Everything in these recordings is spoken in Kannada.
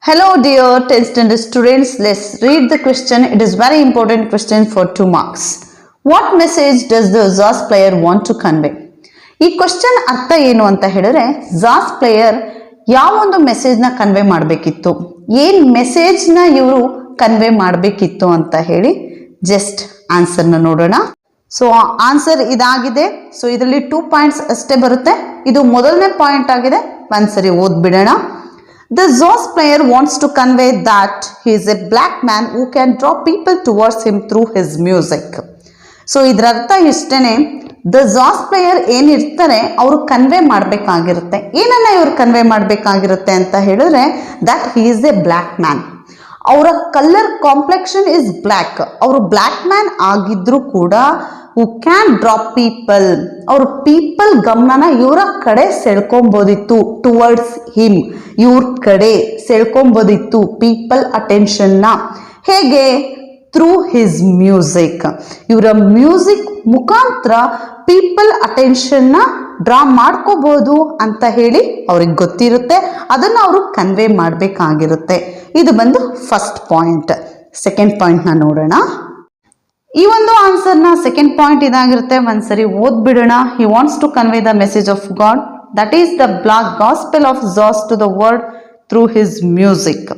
Hello dear 10th standard students, let's read the question. It is very important question for 2 marks. What message does the Zaz player want to convey? ಈ ಕ್ವಶನ್ ಅರ್ಥ ಏನು ಅಂತ ಹೇಳಿದ್ರೆ ಜಾಸ್ ಪ್ಲೇಯರ್ ಯಾವ ಒಂದು ಮೆಸೇಜ್ ನ ಕನ್ವೆ ಮಾಡಬೇಕಿತ್ತು, ಏನ್ ಮೆಸೇಜ್ ನ ಇವರು ಕನ್ವೆ ಮಾಡಬೇಕಿತ್ತು ಅಂತ ಹೇಳಿ ಜಸ್ಟ್ ಆನ್ಸರ್ ನ ನೋಡೋಣ. ಸೊ ಆನ್ಸರ್ ಇದಾಗಿದೆ. ಸೊ ಇದರಲ್ಲಿ 2 ಪಾಯಿಂಟ್ಸ್ ಅಷ್ಟೇ ಬರುತ್ತೆ. ಇದು ಮೊದಲನೇ ಪಾಯಿಂಟ್ ಆಗಿದೆ. ಒಂದ್ಸರಿ ಓದ್ಬಿಡೋಣ. The Zaz player wants to convey that he is a black man who can draw people towards him through his music. So ಇದರ ಅರ್ಥ ಇಷ್ಟೇನೆ. ದ ಜಾಸ್ ಪ್ಲೇಯರ್ ಏನಿರ್ತಾರೆ ಅವರು ಕನ್ವೆ ಮಾಡಬೇಕಾಗಿರುತ್ತೆ. ಏನನ್ನ ಇವರು ಕನ್ವೆ ಮಾಡಬೇಕಾಗಿರುತ್ತೆ ಅಂತ ಹೇಳಿದ್ರೆ that he is A black man. ಅವರ ಕಲರ್ ಕಾಂಪ್ಲೆಕ್ಷನ್ ಇಸ್ ಬ್ಲ್ಯಾಕ್. ಅವರು ಬ್ಲ್ಯಾಕ್ ಮ್ಯಾನ್ ಆಗಿದ್ರು ಕೂಡ ಹೂ ಕ್ಯಾನ್ ಡ್ರಾ ಪೀಪಲ್, ಅವರು ಪೀಪಲ್ ಗಮನನ ಇವರ ಕಡೆ ಸೆಳ್ಕೊಂಬೋದಿತ್ತು. ಟುವರ್ಡ್ಸ್ ಹಿಮ್, ಇವ್ರ ಕಡೆ ಸೆಳ್ಕೊಂಬೋದಿತ್ತು ಪೀಪಲ್ ಅಟೆನ್ಷನ್ನ. ಹೇಗೆ? Through his music. ಇವರ ಮ್ಯೂಸಿಕ್ ಮುಖಾಂತರ ಪೀಪಲ್ ಅಟೆನ್ಷನ್ನ ಡ್ರಾ ಮಾಡ್ಕೋಬಹುದು ಅಂತ ಹೇಳಿ ಅವ್ರಿಗೆ ಗೊತ್ತಿರುತ್ತೆ. ಅದನ್ನ ಅವರು ಕನ್ವೆ ಮಾಡಬೇಕಾಗಿರುತ್ತೆ. ಇದು ಬಂದು ಫಸ್ಟ್ ಪಾಯಿಂಟ್. ಸೆಕೆಂಡ್ ಪಾಯಿಂಟ್ನ ನೋಡೋಣ. ಈ ಒಂದು ಆನ್ಸರ್ನ ಸೆಕೆಂಡ್ ಪಾಯಿಂಟ್ ಇದಾಗಿರುತ್ತೆ. ಒಂದ್ಸರಿ ಓದ್ಬಿಡೋಣ. He wants to convey the message of God, that is the black gospel of jazz to the world through his music.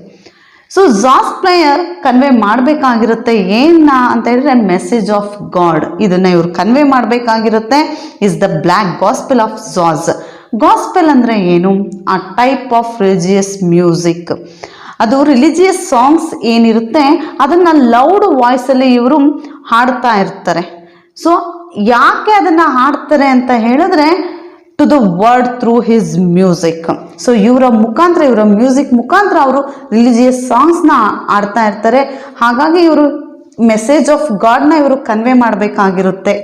So jazz player convey ಮಾಡಬೇಕಾಗಿರುತ್ತೆ ಏನ ಅಂತ ಹೇಳಿದ್ರೆ ಮೆಸೇಜ್ ಆಫ್ ಗಾಡ್. ಇದನ್ನ ಇವ್ರು ಕನ್ವೆ ಮಾಡಬೇಕಾಗಿರುತ್ತೆ. Is the black gospel of jazz. Gospel ಅಂದ್ರೆ ಏನು? ಆ ಟೈಪ್ ಆಫ್ ರಿಲಿಜಿಯಸ್ ಮ್ಯೂಸಿಕ್. ಅದು ರಿಲಿಜಿಯಸ್ ಸಾಂಗ್ಸ್ ಏನಿರುತ್ತೆ ಅದನ್ನ ಲೌಡ್ ವಾಯ್ಸ್ ಅಲ್ಲಿ ಇವರು ಹಾಡ್ತಾ ಇರ್ತಾರೆ. ಸೊ ಯಾಕೆ ಅದನ್ನ ಹಾಡ್ತಾರೆ ಅಂತ ಹೇಳಿದ್ರೆ to the world through his music. So ಇವರ ಮುಖಾಂತರ, ಇವರ ಮ್ಯೂಸಿಕ್ ಮುಖಾಂತರ ಅವರು ರಿಲಿಜಿಯಸ್ ಸಾಂಗ್ಸ್ನ ಆಡ್ತಾ ಇರ್ತಾರೆ. ಹಾಗಾಗಿ ಇವರು ಮೆಸೇಜ್ ಆಫ್ ಗಾಡ್ನ ಇವರು ಕನ್ವೆ ಮಾಡಬೇಕಾಗಿರುತ್ತೆ.